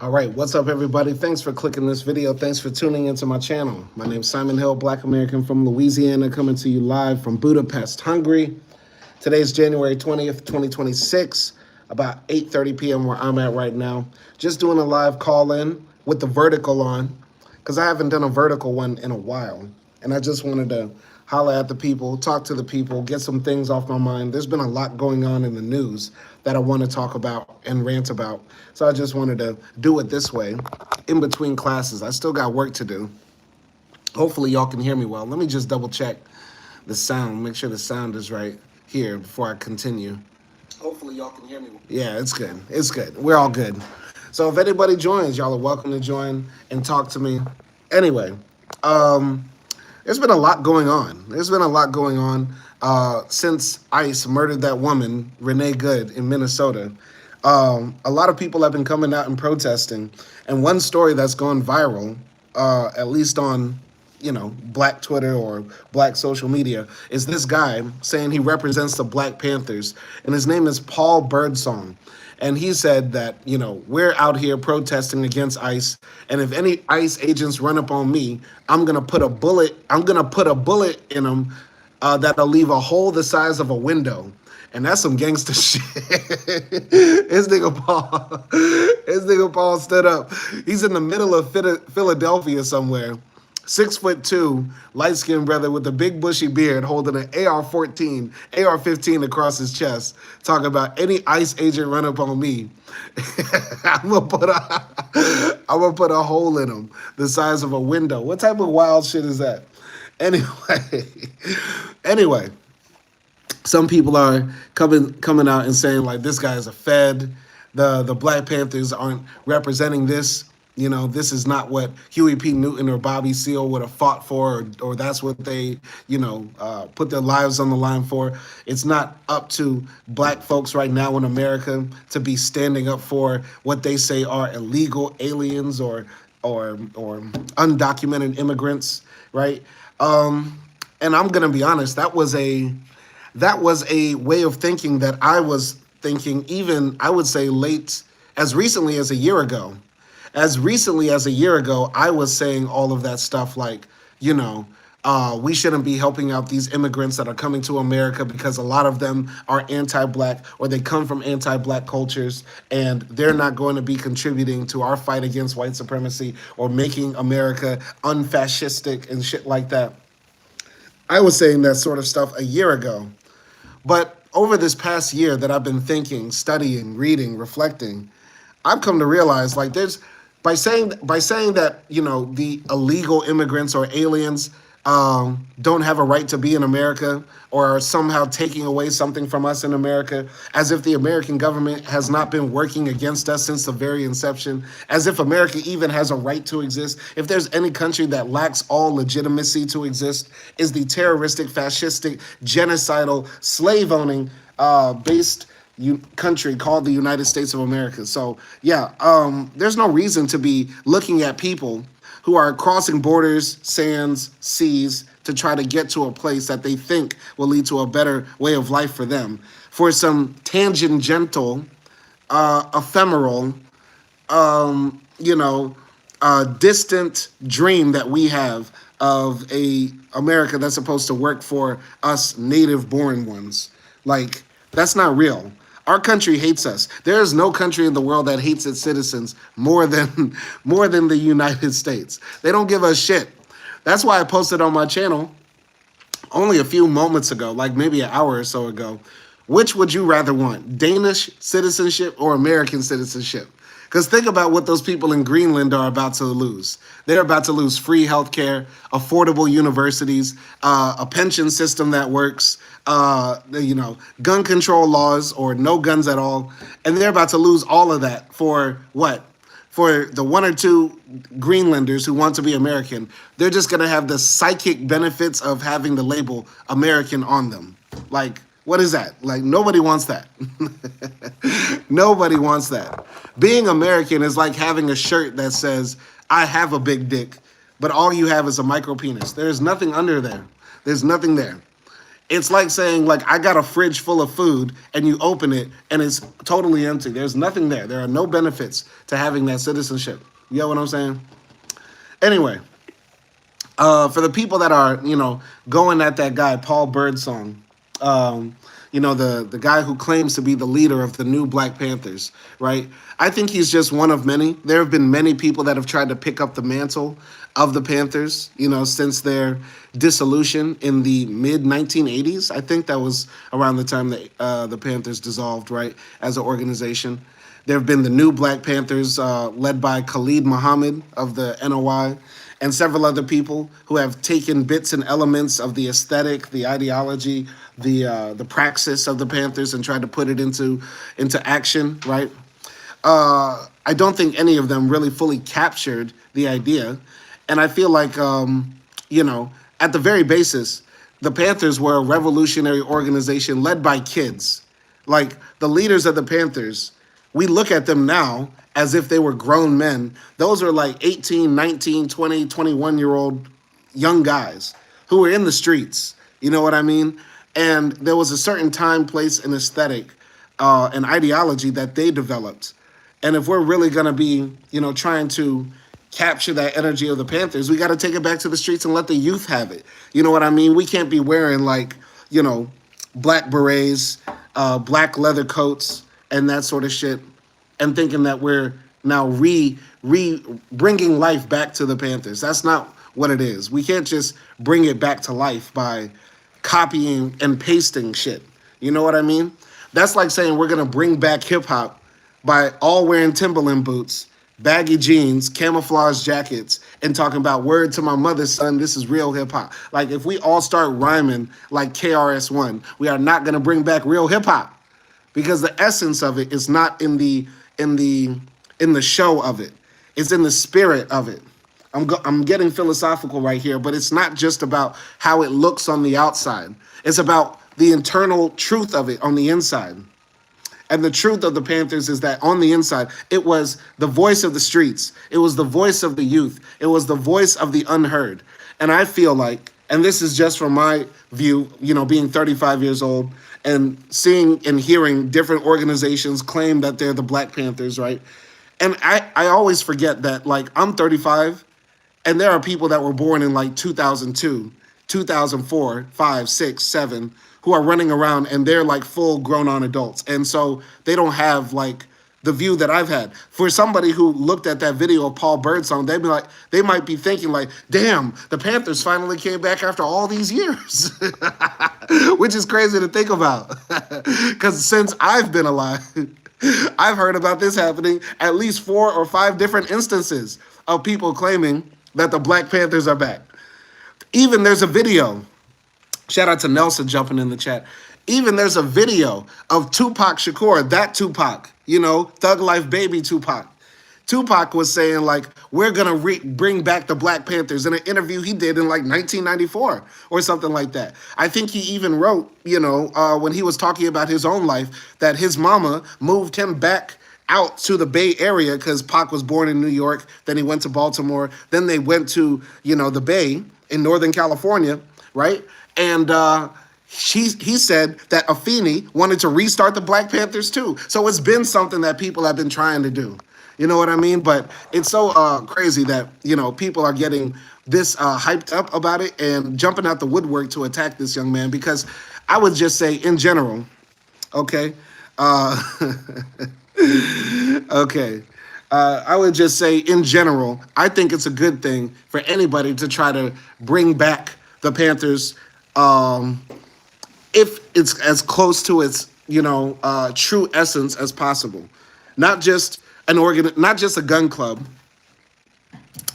All right, what's up, everybody? Thanks for clicking this video. Thanks for tuning into my channel. My name's Simon Hill, Black American from Louisiana, coming to you live from Budapest, Hungary. Today's January 20th, 2026, about 8:30 p.m. where I'm at right now. Just doing a live call-in with the vertical on, because I haven't done a vertical one in a while. And I just wanted to holler at the people, talk to the people, get some things off my mind. There's been a lot going on in the news that I want to talk about and rant about. So I just wanted to do it this way, in between classes. I still got work to do. Hopefully y'all can hear me well. Let me just double check the sound, make sure the sound is right here before I continue. Hopefully y'all can hear me well. Yeah, it's good. It's good. We're all good. So if anybody joins, y'all are welcome to join and talk to me. Anyway, there's been a lot going on. Since ICE murdered that woman, Renee Good, in Minnesota. A lot of people have been coming out and protesting. And one story that's gone viral, at least on, Black Twitter or Black social media, is this guy saying he represents the Black Panthers. And his name is Paul Birdsong. And he said that, we're out here protesting against ICE. And if any ICE agents run up on me, I'm going to put a bullet in them that'll leave a hole the size of a window. And that's some gangster shit. His nigga Paul stood up. He's in the middle of Philadelphia somewhere. 6'2", light-skinned brother with a big bushy beard holding an AR-15 across his chest, talking about any ICE agent run up on me. I'm gonna put a hole in him the size of a window. What type of wild shit is that? Anyway, some people are coming out and saying like this guy is a Fed. The Black Panthers aren't representing this. This is not what Huey P. Newton or Bobby Seale would have fought for, or that's what they, put their lives on the line for. It's not up to Black folks right now in America to be standing up for what they say are illegal aliens or undocumented immigrants, right? And I'm gonna be honest, that was a way of thinking that I was thinking, even I would say as recently as a year ago. As recently as a year ago, I was saying all of that stuff like, we shouldn't be helping out these immigrants that are coming to America because a lot of them are anti-Black or they come from anti-Black cultures and they're not going to be contributing to our fight against white supremacy or making America unfascistic and shit like that. I was saying that sort of stuff a year ago. But over this past year that I've been thinking, studying, reading, reflecting, I've come to realize like by saying that, the illegal immigrants or aliens don't have a right to be in America or are somehow taking away something from us in America, as if the American government has not been working against us since the very inception, as if America even has a right to exist. If there's any country that lacks all legitimacy to exist, is the terroristic, fascistic, genocidal, slave-owning, based country called the United States of America. So yeah, there's no reason to be looking at people who are crossing borders, sands, seas to try to get to a place that they think will lead to a better way of life for them, for some tangential, ephemeral, distant dream that we have of a America that's supposed to work for us native-born ones. Like, that's not real. Our country hates us. There is no country in the world that hates its citizens more than the United States. They don't give a shit. That's why I posted on my channel only a few moments ago, like maybe an hour or so ago, which would you rather want, Danish citizenship or American citizenship? Because think about what those people in Greenland are about to lose. They're about to lose free healthcare, affordable universities, a pension system that works, gun control laws or no guns at all. And they're about to lose all of that for what? For the one or two Greenlanders who want to be American. They're just going to have the psychic benefits of having the label American on them. Like, what is that? Like, nobody wants that. Nobody wants that. Being American is like having a shirt that says, I have a big dick, but all you have is a micro penis. There's nothing under there. There's nothing there. It's like saying, like, I got a fridge full of food and you open it and it's totally empty. There's nothing there. There are no benefits to having that citizenship. You know what I'm saying? Anyway, for the people that are, going at that guy, Paul Birdsong, the guy who claims to be the leader of the new Black Panthers, right? I think he's just one of many. There have been many people that have tried to pick up the mantle of the Panthers, since their dissolution in the mid 1980s. I think that was around the time that the Panthers dissolved, right, as an organization. There have been the new Black Panthers, led by Khalid Muhammad of the NOI, and several other people who have taken bits and elements of the aesthetic, the ideology, the praxis of the Panthers and tried to put it into action, right? I don't think any of them really fully captured the idea, and I feel like, at the very basis, the Panthers were a revolutionary organization led by kids. Like, the leaders of the Panthers, we look at them now as if they were grown men. Those are like 18, 19, 20, 21-year-old young guys who were in the streets. You know what I mean? And there was a certain time, place, and aesthetic, and ideology that they developed. And if we're really going to be, trying to capture that energy of the Panthers, we got to take it back to the streets and let the youth have it. You know what I mean? We can't be wearing like, black berets, black leather coats, and that sort of shit, and thinking that we're now bringing life back to the Panthers. That's not what it is. We can't just bring it back to life by copying and pasting shit. You know what I mean? That's like saying we're gonna bring back hip hop by all wearing Timberland boots, baggy jeans, camouflage jackets, and talking about word to my mother, son, this is real hip hop. Like, if we all start rhyming like KRS-One, we are not gonna bring back real hip hop, because the essence of it is not in the show of it. It's in the spirit of it. I'm getting philosophical right here, but it's not just about how it looks on the outside. It's about the internal truth of it on the inside. And the truth of the Panthers is that on the inside, it was the voice of the streets. It was the voice of the youth. It was the voice of the unheard. And I feel like, and this is just from my view, being 35 years old and seeing and hearing different organizations claim that they're the Black Panthers, right? And I always forget that, like, I'm 35, and there are people that were born in like 2002, 2004, 5, 6, 7, who are running around and they're like full grown on adults. And so they don't have like the view that I've had. For somebody who looked at that video of Paul Birdsong, they might be thinking like, damn, the Panthers finally came back after all these years, which is crazy to think about. Because since I've been alive, I've heard about this happening at least 4 or 5 different instances of people claiming that the Black Panthers are back. Even there's a video. Shout out to Nelson jumping in the chat. Even there's a video of Tupac Shakur, that Tupac, Thug Life Baby Tupac. Tupac was saying, like, we're going to bring back the Black Panthers in an interview he did in, like, 1994 or something like that. I think he even wrote, when he was talking about his own life, that his mama moved him back out to the Bay Area because Pac was born in New York. Then he went to Baltimore. Then they went to, the Bay in Northern California, right? And he said that Afeni wanted to restart the Black Panthers too. So it's been something that people have been trying to do. You know what I mean? But it's so crazy that, people are getting this hyped up about it and jumping out the woodwork to attack this young man, because I would just say in general, okay, okay, I would just say in general, I think it's a good thing for anybody to try to bring back the Panthers, if it's as close to its, true essence as possible. Not just not just a gun club.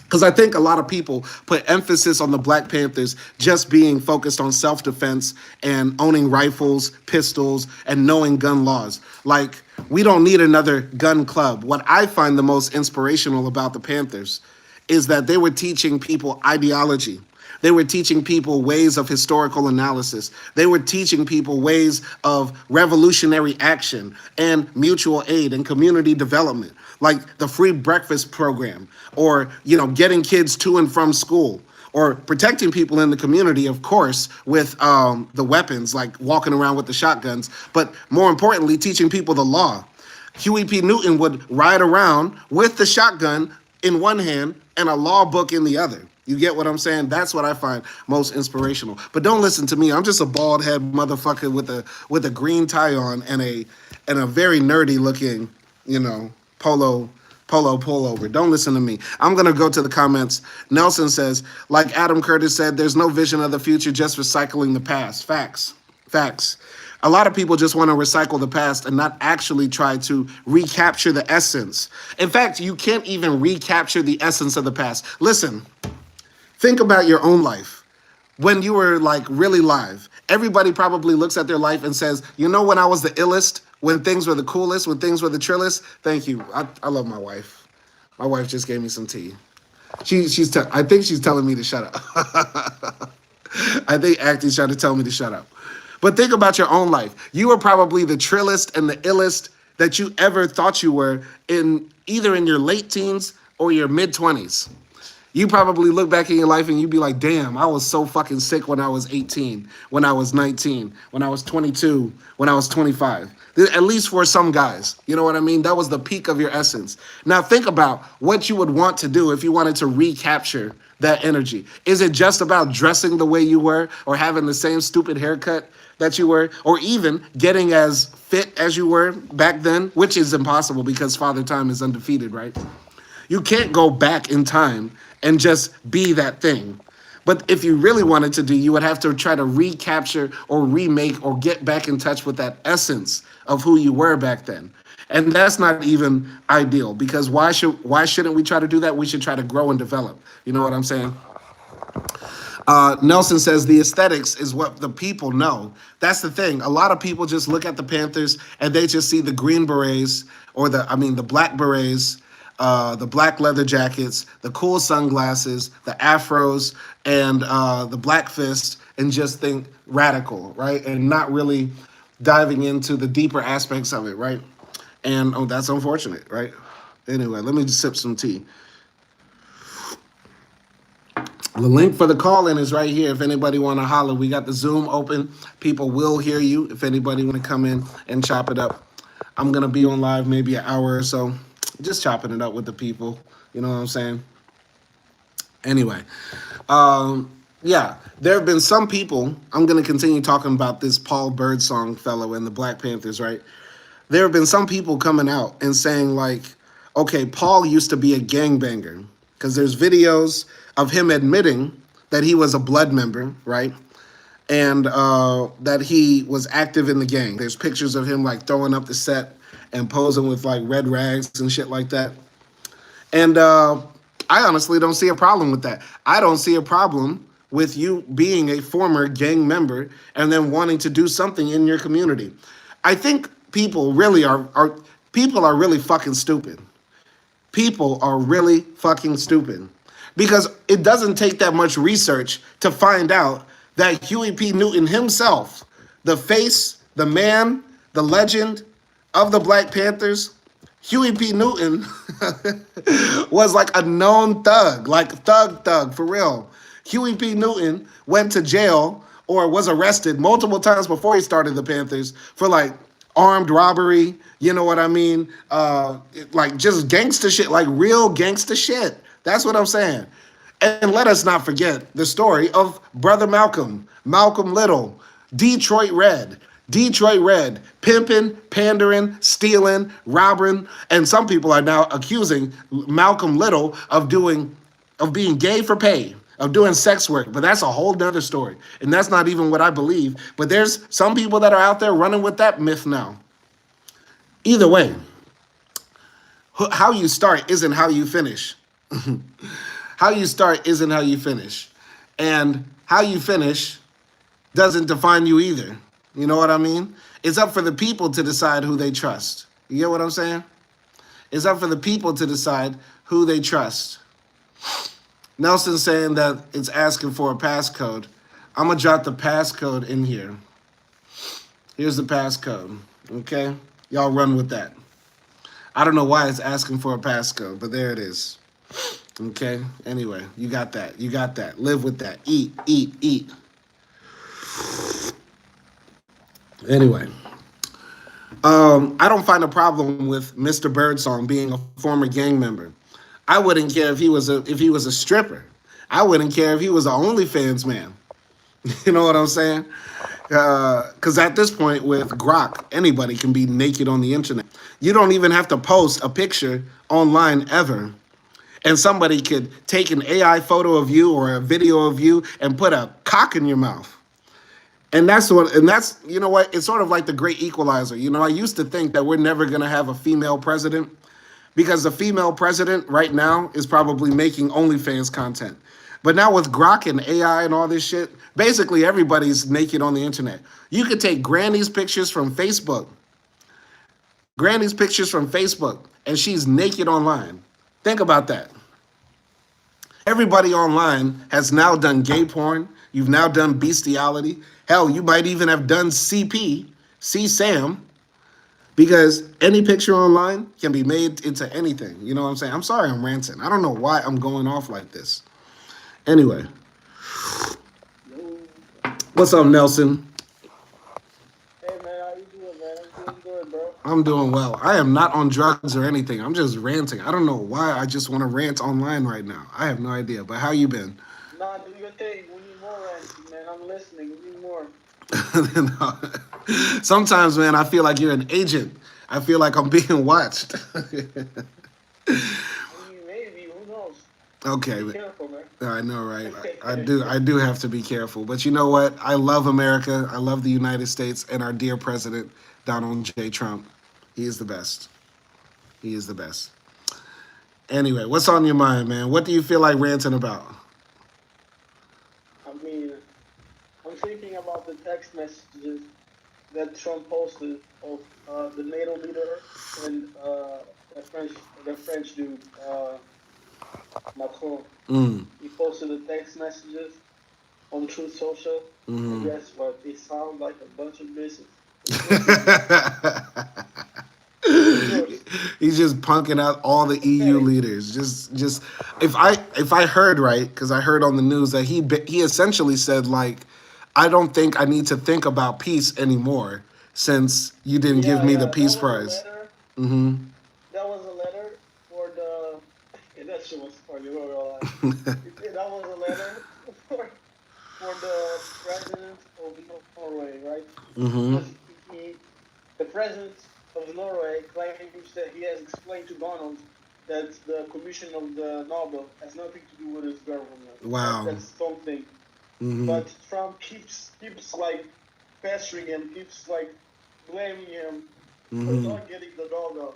Because I think a lot of people put emphasis on the Black Panthers just being focused on self-defense and owning rifles, pistols, and knowing gun laws. Like, we don't need another gun club. What I find the most inspirational about the Panthers is that they were teaching people ideology. They were teaching people ways of historical analysis. They were teaching people ways of revolutionary action and mutual aid and community development, like the free breakfast program, or, getting kids to and from school, or protecting people in the community, of course, with the weapons, like walking around with the shotguns, but more importantly, teaching people the law. Huey P. Newton would ride around with the shotgun in one hand and a law book in the other. You get what I'm saying? That's what I find most inspirational. But don't listen to me. I'm just a bald head motherfucker with a green tie on and a very nerdy looking, polo pullover. Don't listen to me. I'm going to go to the comments. Nelson says, like Adam Curtis said, there's no vision of the future, just recycling the past. Facts. Facts. A lot of people just want to recycle the past and not actually try to recapture the essence. In fact, you can't even recapture the essence of the past. Listen, think about your own life. When you were like really live, everybody probably looks at their life and says, when I was the illest, when things were the coolest, when things were the trillest. Thank you. I love my wife. My wife just gave me some tea. I think she's telling me to shut up. I think Acty's trying to tell me to shut up. But think about your own life. You were probably the trillest and the illest that you ever thought you were either in your late teens or your mid-20s. You probably look back in your life and you'd be like, damn, I was so fucking sick when I was 18, when I was 19, when I was 22, when I was 25. At least for some guys, you know what I mean? That was the peak of your essence. Now think about what you would want to do if you wanted to recapture that energy. Is it just about dressing the way you were or having the same stupid haircut that you were, or even getting as fit as you were back then, which is impossible because Father Time is undefeated, right? You can't go back in time and just be that thing. But if you really wanted to do, you would have to try to recapture or remake or get back in touch with that essence of who you were back then. And that's not even ideal, because why shouldn't we try to do that? We should try to grow and develop. You know what I'm saying? Nelson says the aesthetics is what the people know. That's the thing. A lot of people just look at the Panthers and they just see the green berets or the black berets, the black leather jackets, the cool sunglasses, the afros, and the black fist, and just think radical, right? And not really diving into the deeper aspects of it, right? And that's unfortunate, right? Anyway, let me just sip some tea. The link for the call-in is right here. If anybody want to holler, we got the Zoom open. People will hear you if anybody want to come in and chop it up. I'm going to be on live maybe an hour or so, just chopping it up with the people. You know what I'm saying? Anyway, yeah, there have been some people. I'm going to continue talking about this Paul Birdsong fellow and the Black Panthers, right? There have been some people coming out and saying like, okay, Paul used to be a gangbanger, because there's videos of him admitting that he was a blood member, right? And that he was active in the gang. There's pictures of him like throwing up the set and posing with like red rags and shit like that. And I honestly don't see a problem with that. I don't see a problem with you being a former gang member and then wanting to do something in your community. I think people really are really fucking stupid. People are really fucking stupid. Because it doesn't take that much research to find out that Huey P. Newton himself, the face, the man, the legend of the Black Panthers, Huey P. Newton was like a known thug, like thug, for real. Huey P. Newton went to jail or was arrested multiple times before he started the Panthers for like armed robbery, you know what I mean? Like just gangster shit, like real gangster shit. That's what I'm saying. And let us not forget the story of Brother Malcolm, Malcolm Little, Detroit Red, pimping, pandering, stealing, robbing, and some people are now accusing Malcolm Little of being gay for pay, of doing sex work, but that's a whole nother story. And that's not even what I believe, but there's some people that are out there running with that myth now. Either way, how you start isn't how you finish. How you start isn't how you finish. And how you finish doesn't define you either. You know what I mean? It's up for the people to decide who they trust. You get what I'm saying? It's up for the people to decide who they trust. Nelson's saying that it's asking for a passcode. I'm going to drop the passcode in here. Here's the passcode. Okay? Y'all run with that. I don't know why it's asking for a passcode, but there it is. Okay. Anyway, you got that. You got that. Live with that. Eat, eat, eat. Anyway, I don't find a problem with Mr. Birdsong being a former gang member. I wouldn't care if he was a stripper. I wouldn't care if he was an OnlyFans man. You know what I'm saying? Because at this point with Grok, anybody can be naked on the internet. You don't even have to post a picture online ever, and somebody could take an AI photo of you or a video of you and put a cock in your mouth. And that's you know what? It's sort of like the great equalizer. I used to think that we're never gonna have a female president because the female president right now is probably making OnlyFans content. But now with Grok and AI and all this shit, basically everybody's naked on the internet. You could take Granny's pictures from Facebook, and she's naked online. Think about that. Everybody online has now done gay porn. You've now done bestiality. Hell, you might even have done CP, C Sam, because any picture online can be made into anything. You know what I'm saying? I'm sorry I'm ranting. I don't know why I'm going off like this. Anyway, what's up, Nelson? Hey man, how you doing, man? I'm doing good, bro. I'm doing well. I am not on drugs or anything. I'm just ranting. I don't know why I just want to rant online right now. I have no idea. But how you been? Nah, do your thing. We need more ranting, man. I'm listening. We need more. Sometimes, man, I feel like you're an agent. I feel like I'm being watched. I mean, maybe. Who knows? Okay, Be careful, man. I know, right? I do have to be careful. But you know what? I love America. I love the United States and our dear president, Donald J. Trump. He is the best. He is the best. Anyway, what's on your mind, man? What do you feel like ranting about? I mean, I'm thinking about the text messages that Trump posted of the NATO leader and the French, the French dude, Macron. Mm. He posted the text messages on Truth Social. And guess what? They sound like a bunch of bitches. He's just punking out all the EU leaders. Just if I heard right, because I heard on the news that he essentially said like, I don't think I need to think about peace anymore since you didn't give me the peace prize. Mm-hmm. That was a letter for the. Yeah, that shit was funny. That was a letter for the president of Norway, right? Mm-hmm. He, the president of Norway claims that he has explained to Donald that the commission of the Nobel has nothing to do with his government. Wow. That's something. Mm-hmm. But Trump keeps like pestering him, keeps like blaming him for not getting the Nobel.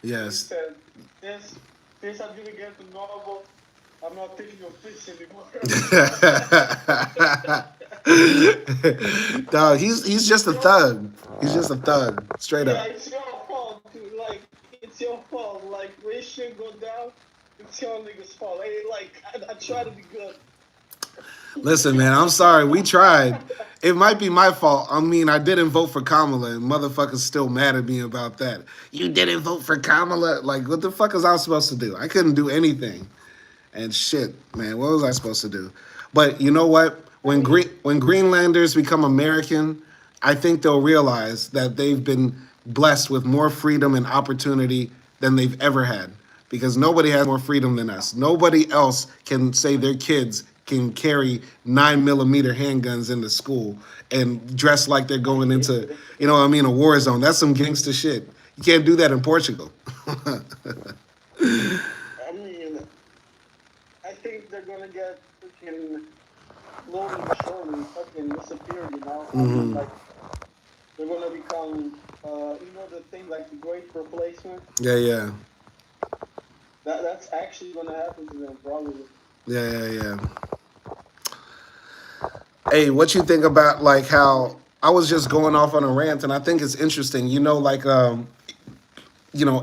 He Yes. said, since I didn't get the Nobel, I'm not taking your pitch anymore. Dog, he's just a thug. He's just a thug, straight Yeah, up. it's your fault, dude. Like, it's your fault. Like, when shit go down, it's your nigga's fault. Hey, like, I try to be good. Listen, man, I'm sorry. We tried. It might be my fault. I mean, I didn't vote for Kamala, and motherfuckers still mad at me about that. You didn't vote for Kamala? Like, what the fuck was I supposed to do? I couldn't do anything. And shit, man, what was I supposed to do? But you know what? When Greenlanders become American, I think they'll realize that they've been blessed with more freedom and opportunity than they've ever had. Because nobody has more freedom than us. Nobody else can say their kids can carry 9mm handguns into school and dress like they're going into, a war zone. That's some gangster shit. You can't do that in Portugal. I mean, I think they're gonna get freaking slowly but surely fucking disappear, you know? I mean, like, they're gonna become, the thing like the great replacement? Yeah. That's actually gonna happen to them, probably. Yeah. Hey, what you think about like how I was just going off on a rant, and I think it's interesting.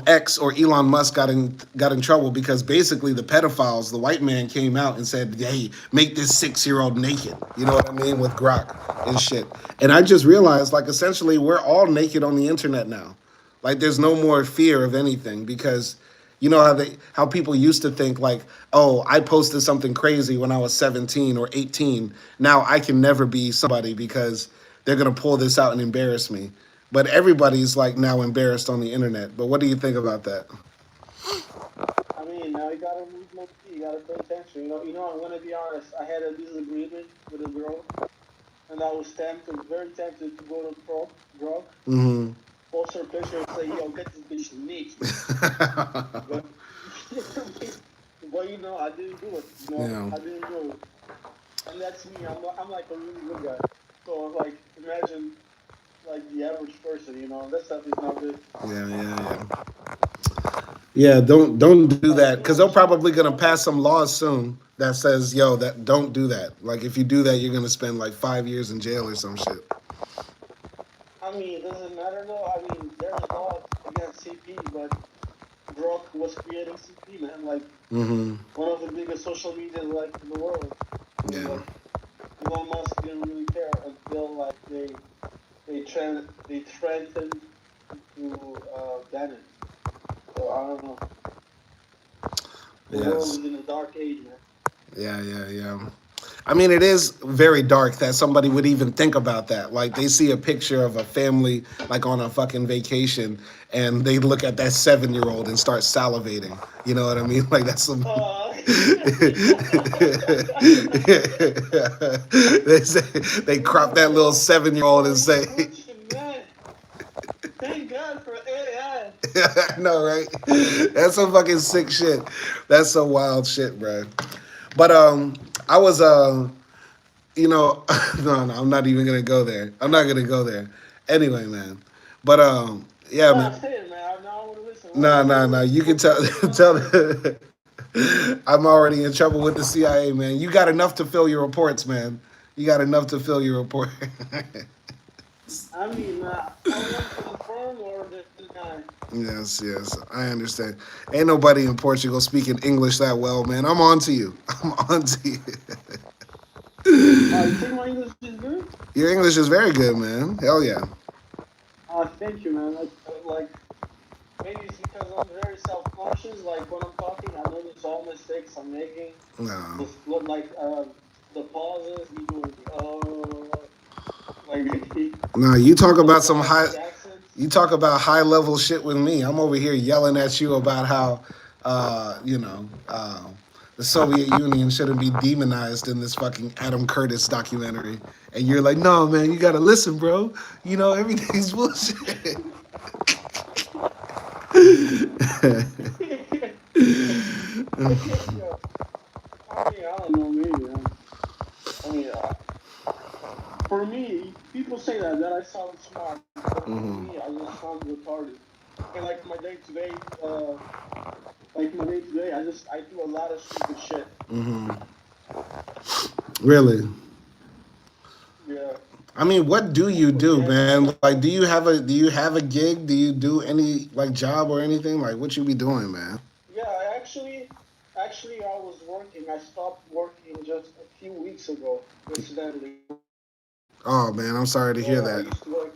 X or Elon Musk got in trouble because basically the pedophiles, the white man came out and said, "Hey, make this 6-year-old naked." You know what I mean, with Grok and shit. And I just realized, like, essentially, we're all naked on the internet now. Like, there's no more fear of anything because You know how people used to think like, oh, I posted something crazy when I was 17 or 18. Now I can never be somebody because they're gonna pull this out and embarrass me. But everybody's like now embarrassed on the internet. But what do you think about that? I mean, now you gotta move low key. You gotta pay attention. I'm gonna be honest. I had a disagreement with a girl, and I was very tempted to go to drug, Mm-hmm. post her picture and say, "Yo, get this bitch naked." But, but I didn't do it. Yeah. I didn't do it, and that's me. I'm like a really good guy. So like, imagine like the average person. That stuff is not good. Yeah, yeah, yeah. Yeah, don't do that because they're probably gonna pass some laws soon that says, yo, that don't do that. Like if you do that, you're gonna spend like 5 years in jail or some shit. I mean, does it matter though? I mean, there's laws against CP, but Grok was creating CP, man. Like Mm-hmm. one of the biggest social media like in the world. Yeah. Like Elon Musk didn't really care until like they threatened to ban it. So I don't know. The world is Yes. in a dark age, man. Yeah, yeah, yeah. I mean, it is very dark that somebody would even think about that. Like, they see a picture of a family, like, on a fucking vacation, and they look at that 7-year-old and start salivating. You know what I mean? Like, that's some. they say, they crop that little 7-year-old and say, Man, thank God for AI. I know, right? That's some fucking sick shit. That's some wild shit, bro. But I was no, no, I'm not even gonna go there. I'm not gonna go there. Anyway, man. But yeah, No, man. say it, man. Now I want to listen. Nah, nah, nah. You can tell. Tell. I'm already in trouble with the CIA, man. You got enough to fill your reports, man. You got enough to fill your report. I mean, I want to confirm or deny. Yes, yes, I understand. Ain't nobody in Portugal speaking English that well, man. I'm on to you. I'm on to you. You think my English is good? Your English is very good, man. Hell yeah. Thank you, man. Like, maybe it's because I'm very self-conscious. Like when I'm talking, I notice all mistakes I'm making. No, Just like the pauses, me doing like no. You talk about some high. dramatic accents. You talk about high level shit with me. I'm over here yelling at you about how, the Soviet Union shouldn't be demonized in this fucking Adam Curtis documentary, and you're like, no, man, you gotta listen, bro. You know everything's bullshit. Yeah. I mean, I don't know, maybe. Man. I mean, for me, people say that I sound smart, but for Hmm. me, I just sound retarded. And uh, my day to day, I do a lot of stupid shit. Hmm. Really? Yeah. I mean, what do you People do, get man? Like, do you have a gig? Do you do any like job or anything? Like, what you be doing, man? yeah. Actually, I was working. I stopped working just a few weeks ago, incidentally. Oh man, I'm sorry to hear I that. used to work.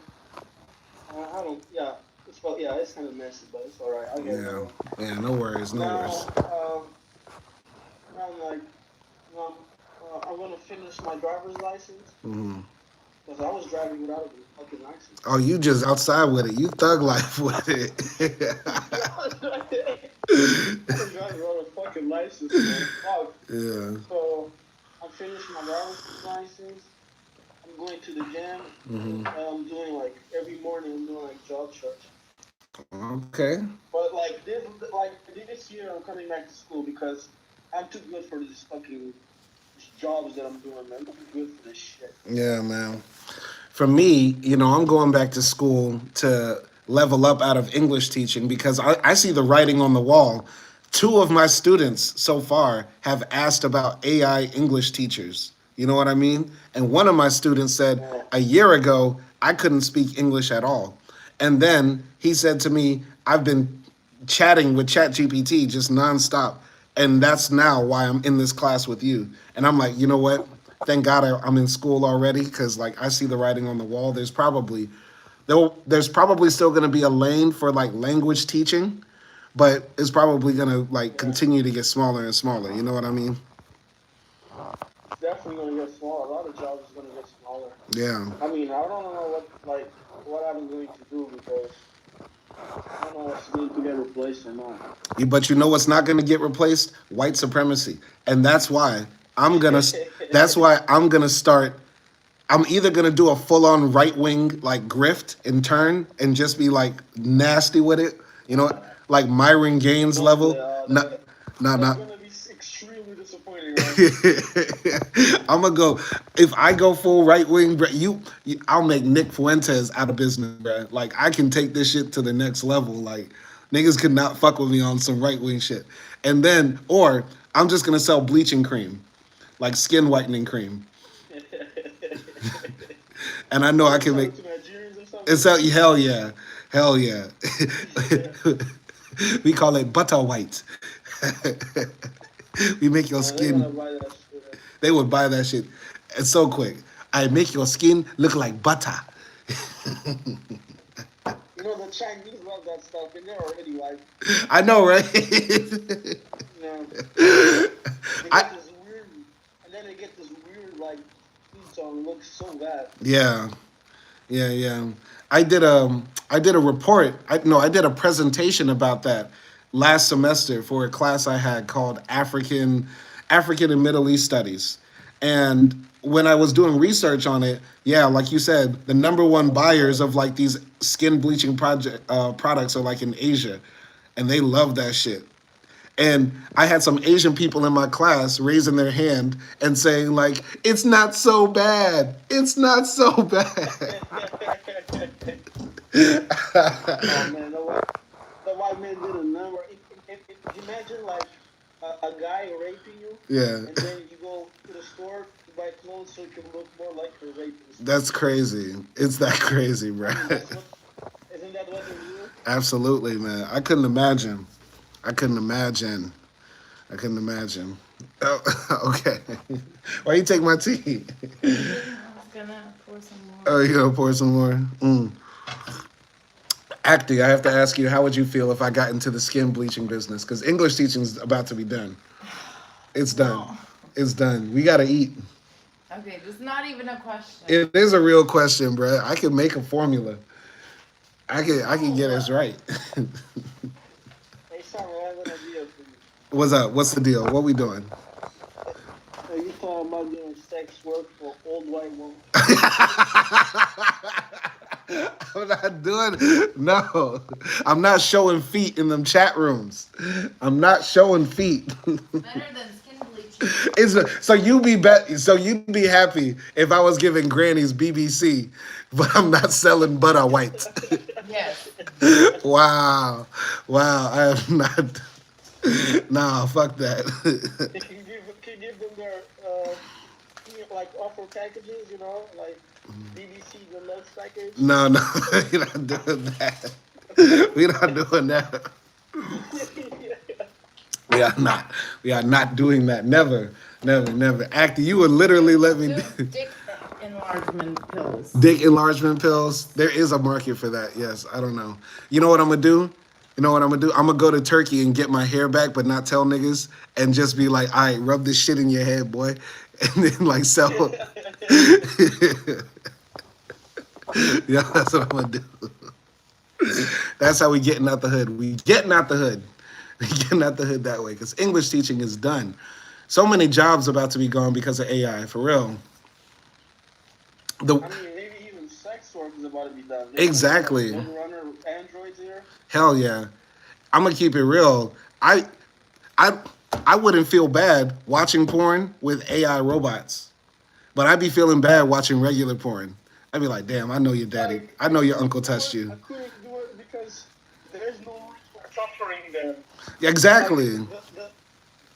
I don't. Yeah. It's kind of messy, but it's all right. I'll get it Yeah, going. yeah, no worries, no worries. Now, now I'm like, um, I'm gonna finish my driver's license Hmm. because I was driving without a fucking license. Oh, you just outside with it. You thug life with it. I was driving without a fucking license, man. Fuck. Yeah. So I'm finishing my driver's license. I'm going to the gym. Hmm. I'm doing like every morning. I'm doing like job search. Okay. But this year, I'm coming back to school because I'm too good for these jobs that I'm doing, man. I'm too good for this shit. Yeah, man. For me, I'm going back to school to level up out of English teaching because I see the writing on the wall. Two of my students so far have asked about AI English teachers. You know what I mean? And one of my students said Yeah. a year ago, I couldn't speak English at all. And then he said to me, I've been chatting with ChatGPT just nonstop. And that's now why I'm in this class with you. And I'm like, you know what? Thank God I'm in school already because like I see the writing on the wall. There's probably still going to be a lane for like language teaching, but it's probably gonna like Yeah. continue to get smaller and smaller. You know what I mean? It's definitely gonna get smaller. A lot of jobs is gonna get smaller. Yeah. I mean, I don't know what I'm going to do because I don't know what's going to get replaced or not. But you know what's not gonna get replaced? White supremacy, and I'm gonna. That's why I'm gonna start. I'm either gonna do a full on right wing like grift and turn and just be like nasty with it, you know, like Myron Gaines Hopefully, level. Not, not, that's not. gonna be extremely disappointing, right? I'm gonna go. If I go full right wing, I'll make Nick Fuentes out of business, bro. Like I can take this shit to the next level. Like niggas could not fuck with me on some right wing shit. And then, or I'm just gonna sell bleaching cream, like skin whitening cream, and I know I can Sell make. it to Nigerians or something. It's out. Hell yeah, hell yeah. We call it butter white. We make your They're gonna skin. buy that shit. They would buy that shit. It's so quick. I make your skin look like butter. You know, the Chinese love that stuff, and they're already white. I know, right? You know, they I get this weird, and then they get this weird like skin tone. Looks so bad. yeah, yeah. I did a report. I did a presentation about that last semester for a class I had called African and Middle East Studies. And when I was doing research on it, yeah, like you said, the number one buyers of like these skin bleaching products are like in Asia, and they love that shit. And I had some Asian people in my class raising their hand and saying like, "It's not so bad. It's not so bad." Oh man, the white man did a number. Imagine like a guy raping you, Yeah, and then you go to the store to buy clothes so you can look more like a rapist. that's crazy. It's that crazy, bro. I mean, isn't that what they do? Absolutely, man. I couldn't imagine. I couldn't imagine. I couldn't imagine. Oh, okay. Why you take my tea? I was gonna pour some more. Oh, you gonna pour some more? Acting, I have to ask you, how would you feel if I got into the skin bleaching business? Because English teaching is about to be done. It's done. No. It's done. We gotta eat. Okay, this is not even a question. It is a real question, bro. I can make a formula. I can get us right. Hey, Sam, I have an idea for you. What's up? What's the deal? What we doing? Are you talking about doing sex work for old white women? I'm not doing. No, I'm not showing feet in them chat rooms. I'm not showing feet. Better than skin bleaching. So you'd be happy if I was giving grannies BBC, but I'm not selling butter white. Yes. Wow, I am not. Nah, fuck that. Can give them their like offer packages, you know, like BBC deluxe package. No, we're not doing that. We're not doing that. We are not doing that. Never. Actor, you would literally let me Do dick enlargement pills. dick enlargement pills. There is a market for that. Yes, I don't know. You know what I'm gonna do? I'm gonna go to Turkey and get my hair back, but not tell niggas, and just be like, "All right, rub this shit in your head, boy," and then like sell. Yeah, that's what I'm gonna do. That's how we getting out the hood. We getting out the hood. We getting out the hood that way. Because English teaching is done. So many jobs about to be gone because of AI, for real. I mean, maybe even sex work is about to be done. Exactly. Runner androids here. Hell yeah. I'm gonna keep it real. I wouldn't feel bad watching porn with AI robots. But I'd be feeling bad watching regular porn. I'd be like, damn, I know your daddy. I know your uncle touched you. I couldn't do it because there's no suffering there. Exactly.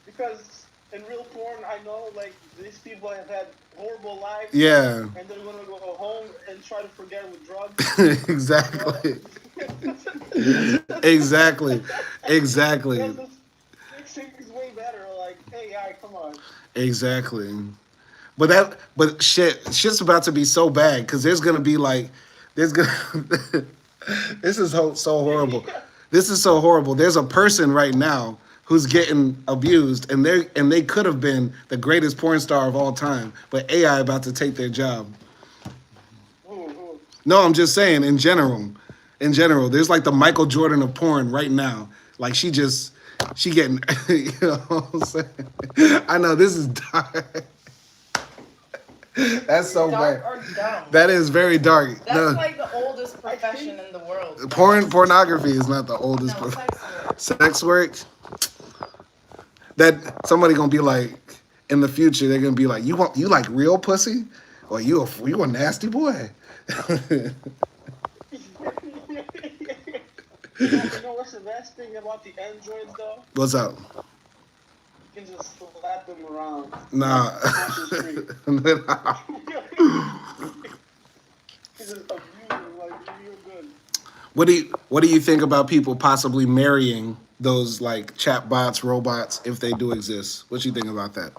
Because in real porn, I know like these people have had horrible lives. Yeah. And they're gonna go home and try to forget with drugs. Exactly. Exactly. The fixing is way better. Like, hey, come on. Exactly. But shit's about to be so bad because there's gonna be like, this is so horrible. This is so horrible. There's a person right now who's getting abused, and they could have been the greatest porn star of all time, but AI about to take their job. Who? No, I'm just saying in general. In general, there's like the Michael Jordan of porn right now. Like she getting you know what I'm saying? I know this is dark. That's so Dark bad. or dumb? That is very dark. That's No, like the oldest profession in the world. pornography is not the oldest No, sex work. That somebody gonna be like in the future, they're gonna be like, you like real pussy, or you a nasty boy. You know what's the best thing about the androids though? What's up? You can just slap them around. Nah. Across the street. You can just abuse them like real good. What do you think about people possibly marrying those like chat bots, robots, if they do exist? What you think about that?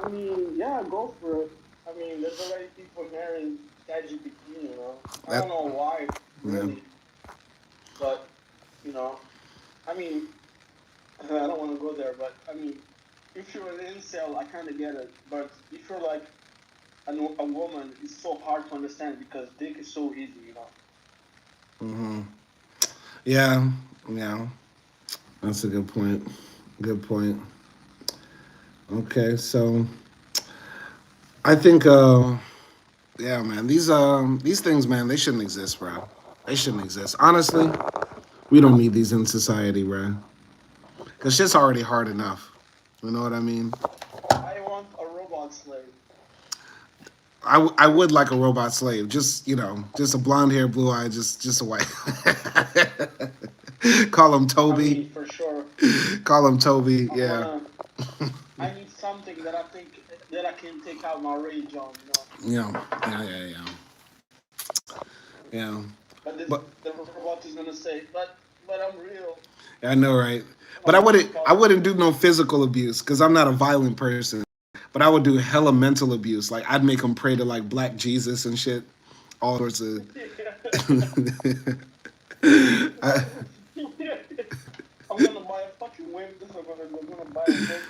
I mean, yeah, go for it. I mean, there's already people marrying ChatGPT, you know. I don't know why, really. But, you know, I mean, I don't want to go there, but, I mean, if you're an incel, I kind of get it. But if you're like a woman, it's so hard to understand because dick is so easy, you know. Mm-hmm. Yeah, yeah. That's a good point. Good point. Okay, so I think yeah, man, these things, man, they shouldn't exist, bro. They shouldn't exist. Honestly, we don't need these in society, bro. Cause shit's already hard enough. You know what I mean? I want a robot slave. I would like a robot slave. Just, you know, just a blonde hair, blue eye, just a white. Call him I Toby. mean, for sure. Call him Toby. I Yeah. I need something that I think that I can take out my rage on, you know. Yeah. Yeah. But But the robot is gonna say, but I'm real. I know, right? But I wouldn't do no physical abuse because I'm not a violent person. But I would do hella mental abuse. Like I'd make him pray to like Black Jesus and shit. All sorts of. I, I'm gonna buy a fucking wig. I'm gonna buy a wig.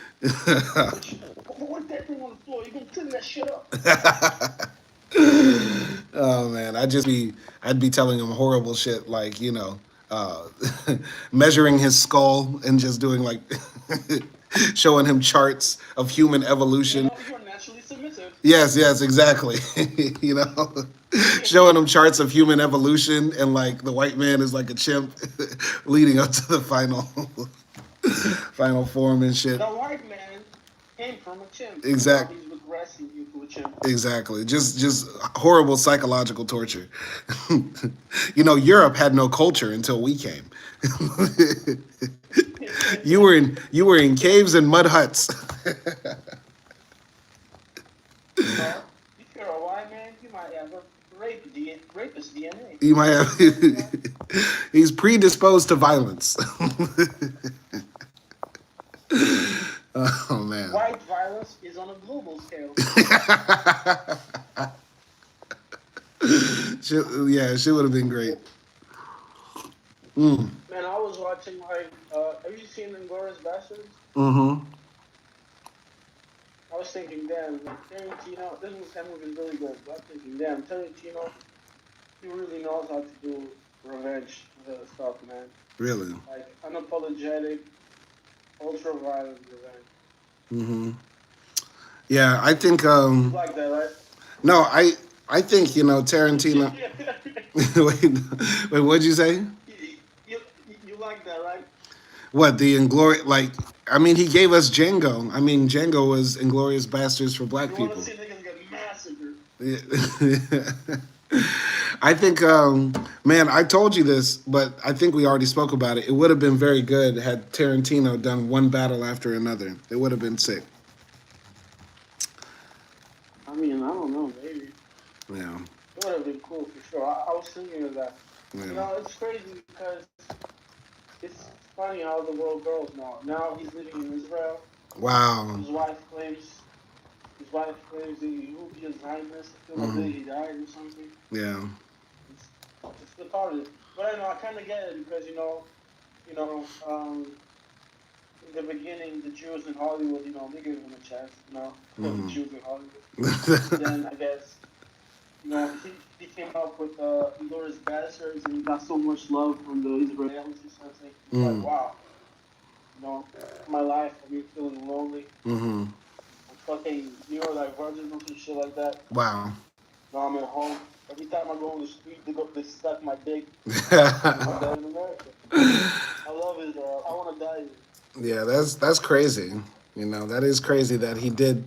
What that thing on the floor? You gonna clean that shit up? oh man, I'd be telling him horrible shit like uh, measuring his skull and just doing like showing him charts of human You evolution. know, you're naturally submissive. Yes, exactly. Showing him charts of human evolution and like the white man is like a chimp, leading up to the final form and shit. The white man came from a chimp. Exact- He's regressing you to a chimp. Exactly. Just horrible psychological torture. Europe had no culture until we came. you were in caves and mud huts. Well, if you're a white man, you might have a rapist DNA. You might have he's predisposed to violence. oh man. White violence is on a global scale. She would have been great. Man, I was watching like, have you seen Inglourious Basterds? Mm-hmm. I was thinking, damn, like, Tarantino, that movie is really good, but I'm thinking, damn, Tarantino, he really knows how to do revenge stuff, man. Really? Like, unapologetic, ultra-violent revenge. Mm-hmm. Yeah, I think You like that, right? no, I think, Tarantino. wait, what'd you say? You like that, right? What, the Inglorious, like, I mean, he gave us Django. I mean, Django was Inglorious Bastards for black You people. want to see niggas get massacred. Yeah. I think, man, I told you this, but I think we already spoke about it. It would have been very good had Tarantino done one battle after another. It would have been sick. I mean, I don't know, maybe. Yeah. It would have been cool for sure. I was thinking of that. Yeah. You know, it's crazy because it's funny how the world goes now. Now he's living in Israel. Wow. His wife claims that he will be a Zionist until the day he died or something. Yeah. It's retarded. But I know I kind of get it because you know, in the beginning, the Jews in Hollywood, they gave him a chance, the Mm. Jews in Hollywood. Then I guess, he came up with Inglourious Basterds, and he got so much love from the Israelis or something. It's like, Mm. wow, my life, I've been feeling lonely. Mm-hmm. I'm fucking neurodivergent or some shit like that. Wow. Now I'm at home. Every time I go on the street, they suck my dick. I'm dead in America. I love Israel. I want to die here. Yeah, that's crazy. That is crazy that he did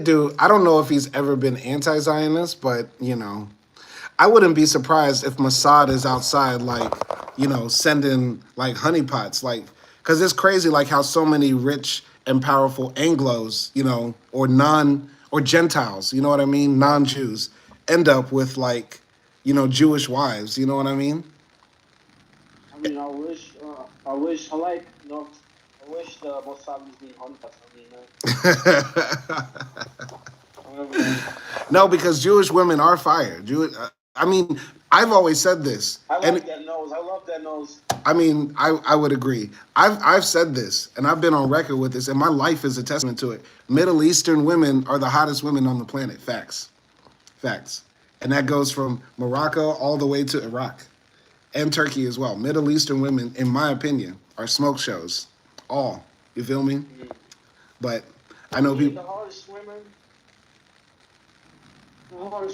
do. I don't know if he's ever been anti-Zionist, but I wouldn't be surprised if Mossad is outside, like, sending like honeypots, like, because it's crazy, like how so many rich and powerful Anglos, or Gentiles, you know what I mean, non-Jews, end up with like, Jewish wives. You know what I mean? I mean, I like, I wish the Mossad was being honest. I mean, No, because Jewish women are fire. I mean, I've always said this, I and like that nose. I love that nose. I mean, I would agree. I've said this, and I've been on record with this, and my life is a testament to it. Middle Eastern women are the hottest women on the planet. Facts, facts, and that goes from Morocco all the way to Iraq, and Turkey as well. Middle Eastern women, in my opinion, are smoke shows. All, you feel me? Mm-hmm. But I know people. The hardest women. I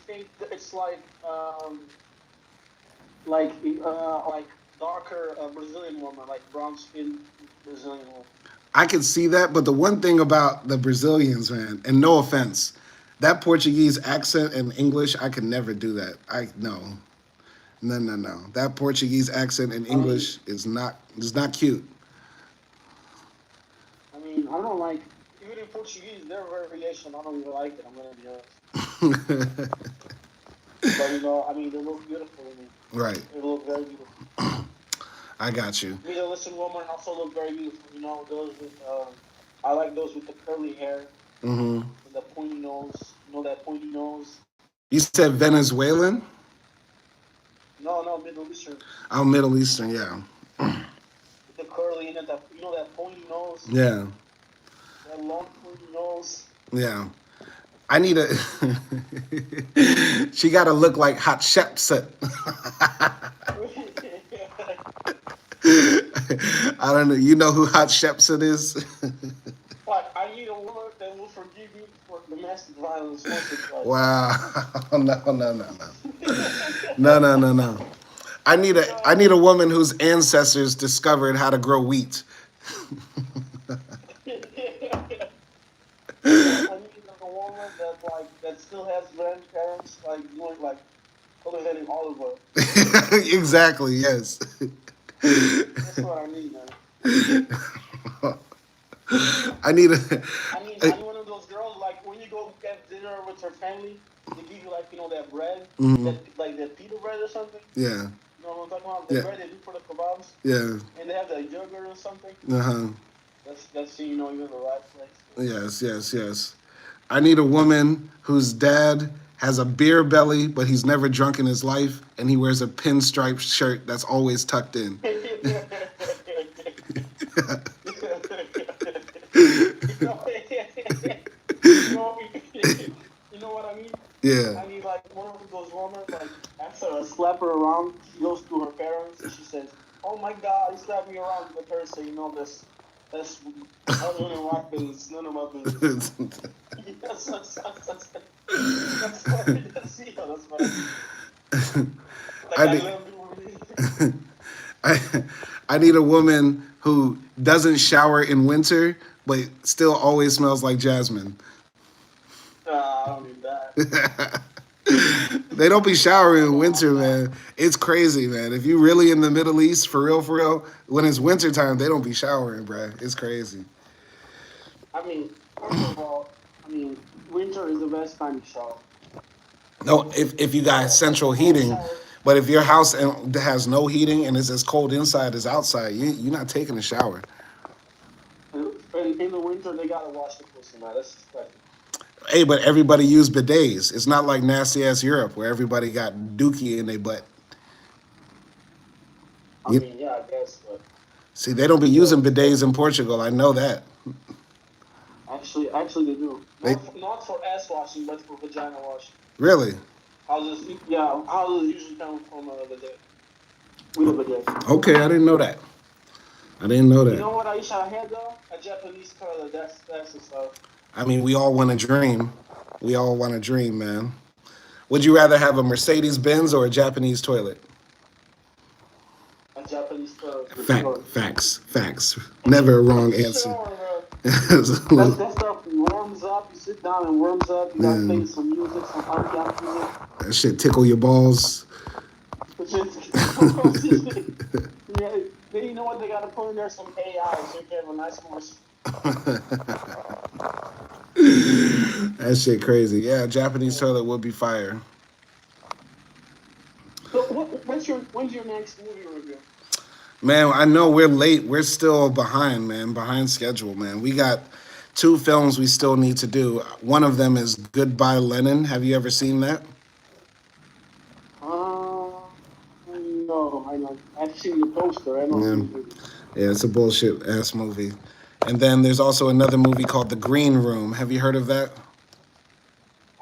think it's like darker Brazilian woman, like brown skin Brazilian woman. I can see that, but the one thing about the Brazilians, man, and no offense, that Portuguese accent and English, I could never do that. No. That Portuguese accent and English is not cute. I mean, I don't like even in Portuguese their variation. I don't even like it. I'm gonna be honest. But I mean, they look beautiful. Right. They look very beautiful. I got you. Middle Eastern women also look very beautiful. Those with I like those with the curly hair Mm-hmm. and the pointy nose. That pointy nose. You said Venezuelan? No, Middle Eastern. Oh, Middle Eastern, yeah. With the curly and that pointy nose. Yeah. That long pointy nose. Yeah. I need a. She got to look like Hatshepsut. I don't know. You know who Hatshepsut is? Like, I need a woman that will forgive me for domestic violence. Wow. No. I need a woman whose ancestors discovered how to grow wheat. I need a woman that still has grandparents doing cultivating olive oil. Exactly. Yes. That's what I need, man. I need one of those girls, like when you go get dinner with her family, they give you that bread, Mhm. that pita bread or something. Yeah. You know what I'm talking about? The bread they do for the kebabs. Yeah. And they have the yogurt or something. Uh-huh. That's you're in the right place. Yes. I need a woman whose dad has a beer belly, but he's never drunk in his life, and he wears a pinstripe shirt that's always tucked in. You know what I mean? Yeah. I need one of those women, after I slap her around, she goes to her parents and she says, "Oh my God, he slapped me around." The parents say, that's I don't know what business, none of my business. That's I need a woman who doesn't shower in winter, but still always smells like jasmine. I don't need that. They don't be showering in winter, man. It's crazy, man. If you really in the Middle East, for real, when it's winter time, they don't be showering, bruh. It's crazy. I mean, first of all, winter is the best time to shower. No, if you got central heating, but if your house has no heating and it's as cold inside as outside, you're not taking a shower. And in the winter, they gotta wash the pussy, man. That's disgusting. Hey, but everybody use bidets. It's not like nasty ass Europe where everybody got dookie in their butt. I You, mean, yeah, I guess, but see, they don't be using bidets in Portugal. I know that. actually they do. They Not for ass washing, but for vagina washing. really Houses, yeah, houses usually come from a bidet with a bidet. okay. I didn't know that. I didn't know You that. know what I wish I had though? A Japanese toilet. That's the stuff. I mean, we all want to dream. We all want to dream, man. Would you rather have a Mercedes Benz or a Japanese toilet? A Japanese toilet for Fact, sure. facts, facts. Never a wrong For answer. sure, bro. Yeah, That stuff warms up. You sit down and warms up. You gotta play some music, some ambient music. that shit tickle your balls. Which is, yeah, you know what? They gotta put in there some AI so you can have a nice voice. That shit crazy. Yeah, Japanese toilet would be fire. So, when's your next movie review? Man, I know we're late. We're still behind, man. Behind schedule, man. We got two films we still need to do. One of them is Goodbye Lenin. Have you ever seen that? No, I know. I've seen the poster. I don't Yeah. see the movie. Yeah, it's a bullshit ass movie. And then there's also another movie called The Green Room. Have you heard of that?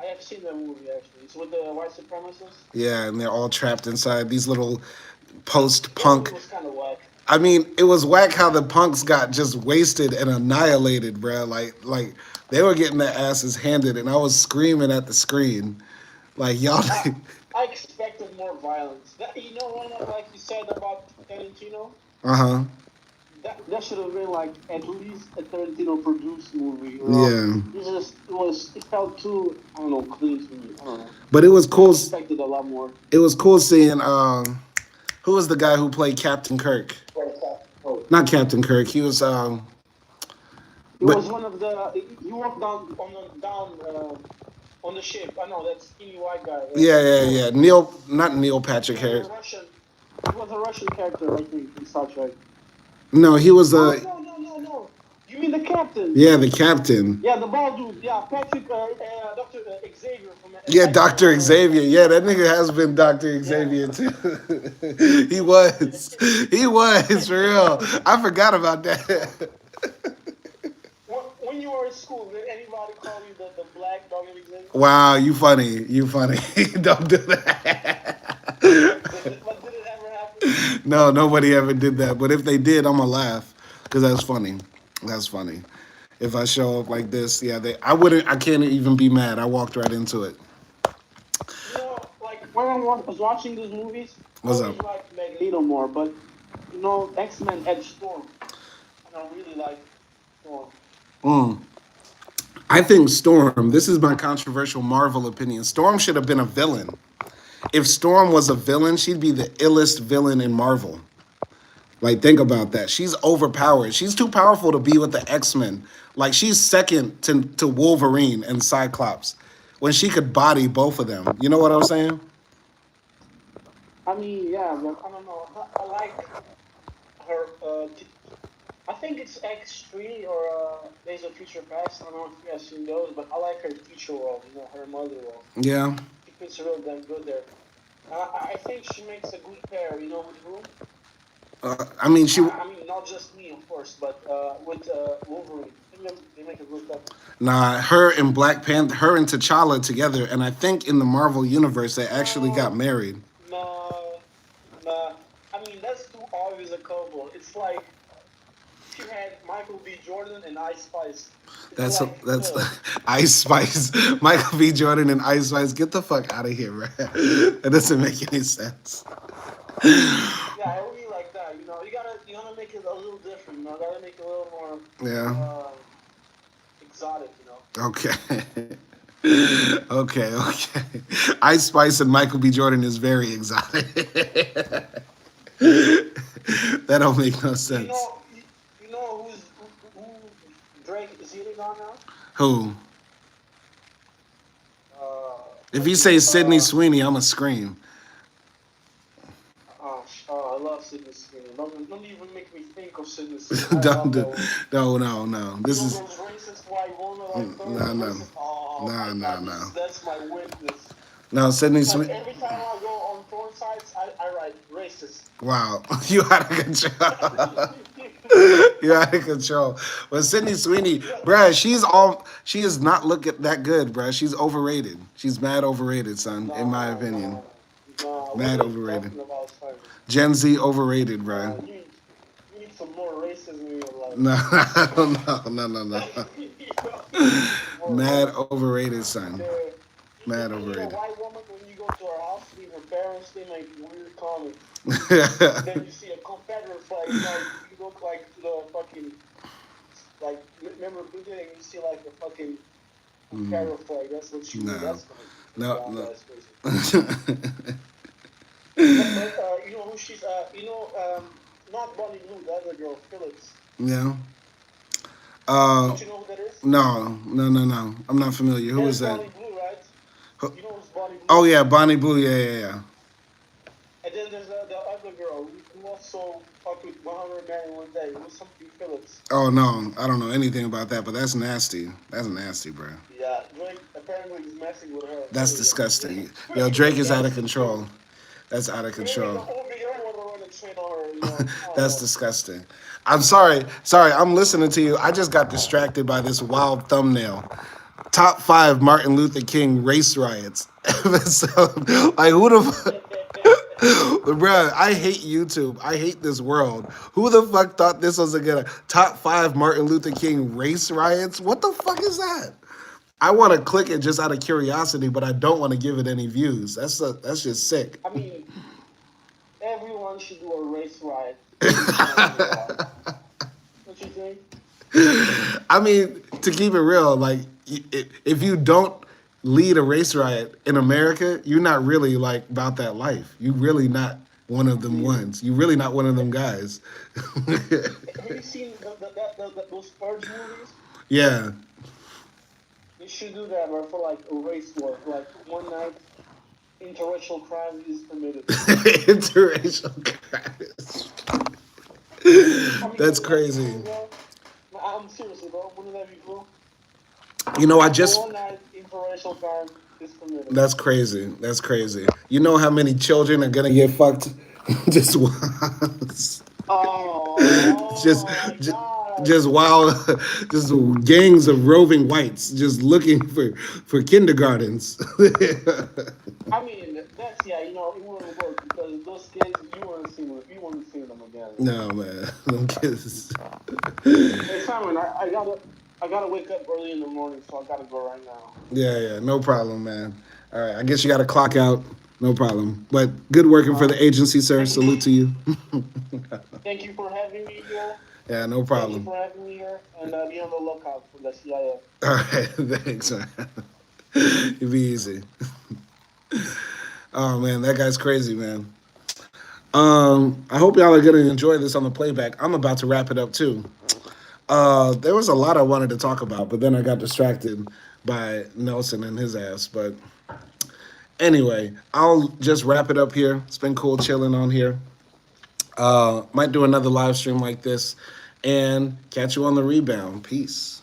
I have seen that movie actually. It's with the white supremacists. Yeah, and they're all trapped inside these little It post-punk. was kind of whack. I mean, it was whack how the punks got just wasted and annihilated, bruh. Like they were getting their asses handed, and I was screaming at the screen, like y'all. I expected more violence. You know, like you said about Tarantino, Uh-huh. that should have been like at least a Tarantino produced movie. Yeah. It felt too, I don't know, clean to me. I don't know. But it was I cool. expected a lot more. It was cool seeing who was the guy who played Captain Kirk? Oh. Not Captain Kirk. He was It but- was one of the. You walked down on the ship. I know that skinny white guy. Right? yeah. Not Neil Patrick He was Harris. a Russian. He was a Russian character, I think, in Star Trek. No, he was No. You mean the captain? yeah, the captain. Yeah, the bald dude. Yeah, Patrick, Dr. Xavier from. Yeah, Dr. Xavier. Yeah, that nigga has been Dr. Xavier too. He was. He was for real. I forgot about that. When you were in school, did anybody call you the black Dr. Xavier? Wow, you funny. You funny. Don't do that. But did it ever happen? No, nobody ever did that. But if they did, I'ma laugh. Cause that's funny. That's funny. If I show up like this, yeah, I can't even be mad. I walked right into it. You know, like when I was watching these movies, What's I always up? like Magneto more, but you know, X-Men had Storm. And I really like Storm. I think Storm, this is my controversial Marvel opinion. Storm should have been a villain. If Storm was a villain, she'd be the illest villain in Marvel. Like, think about that. She's overpowered. She's too powerful to be with the X-Men. Like, she's second to Wolverine and Cyclops when she could body both of them. You know what I'm saying? I mean, yeah, but I don't know. I like her. I think it's X3 or Days of Future Past. I don't know if you guys seen those, but I like her teacher role. You know, her mother role. Yeah. She fits real damn good there. I think she makes a good pair. You know, with who? I mean, she. I mean, not just me, of course, but with Wolverine. They make a good couple. Nah, her and Black Panther, her and T'Challa together, and I think in the Marvel universe they actually got married. No. I mean, that's too obvious a couple. It's like if you had Michael B. Jordan and Ice Spice. That's It's like, Ice Spice, Michael B. Jordan and Ice Spice. Get the fuck out of here, man. That doesn't make any sense. Yeah, I really like that. You know, you gotta make it a little different. You know, gotta make it a little more exotic. You know. Okay. Okay. Ice Spice and Michael B. Jordan is very exotic. That don't make no sense. You know who Drake is hitting on now? Who? If you say Sydney Sweeney, I'ma scream. I love Sydney Sweeney. Don't even make me think of Sydney Sweeney. No. This is those racist white women like those no. racist- Oh, No, my no, God, no. That's my weakness. No, Sydney Like Sweeney. every time I go on porn sites, I write racist. Wow, you out of control. You out of control. But Sydney Sweeney, bruh, she is not looking that good, bruh. She's overrated. She's mad overrated, son, in my No, opinion. no, no. What Mad are you overrated. talking about, Simon? Gen Z overrated, Uh, bruh. you, you need some more racism in your life. No, no. You need more Mad racism. overrated, son. The, Mad you need a overrated. white woman when you go to her house, leave her parents, they make weird comments. Then you see a Confederate flag, you look like the fucking, like, remember Blue Day, and you see like a fucking Confederate flag, that's what you No. do, that's No. that's crazy. But, you know who she's, not Bonnie Blue, the other girl, Phillips. Yeah. Don't you know who that is? No. I'm not familiar. Who That's is that? Bonnie Blue, right? Who- You know who's Bonnie Blue? Oh yeah, Bonnie Blue. Yeah. And then there's the other girl who also fucked with 100 Men in 1 Day. It was something Phillips. Oh no, I don't know anything about that, but that's nasty. That's nasty, bro. Yeah, Drake apparently is messing with her. That's disgusting. Yo, Drake is out of control. That's out of Maybe control. the OBO would run a train on her, That's disgusting. I'm sorry. I'm listening to you. I just got distracted by this wild thumbnail. Top 5 Martin Luther King race riots. So, like, who the Bruh, I hate YouTube. I hate this world. Who the fuck thought this was a good top 5 Martin Luther King race riots? What the fuck is that? I want to click it just out of curiosity, but I don't want to give it any views. That's just sick. I mean, everyone should do a race riot. What you think? I mean, to keep it real, like if you don't lead a race riot in America, you're not really like about that life. You really not one of them ones. You really not one of them guys. Have you seen those Purge movies? Yeah. They should do that, but for like a race war. Like one night, interracial crime is permitted. Interracial crimes. I mean, That's wouldn't that be crazy. cool, bro? I'm seriously, bro. Wouldn't that be cool? You know, I just One night, interracial crime is permitted. That's crazy. That's crazy. You know how many children are gonna get fucked just once? Oh, just, my just, God. just wild, just gangs of roving whites just looking for kindergartens. I mean, that's it wouldn't work because those kids, you wouldn't see them again. No man, them kids. Hey Simon, I gotta wake up early in the morning, so I gotta go right now. Yeah, no problem, man. All right, I guess you got to clock out. No problem. But good working for the agency, sir. Salute to you. Thank you for having me here. Yeah, no Thank you problem. for having me here, and be on the lookout for the CIA. All right, thanks, man. You be easy. Oh man, that guy's crazy, man. I hope y'all are gonna enjoy this on the playback. I'm about to wrap it up too. There was a lot I wanted to talk about, but then I got distracted by Nelson and his ass. But anyway, I'll just wrap it up here. It's been cool chilling on here. Might do another live stream like this and catch you on the rebound. Peace.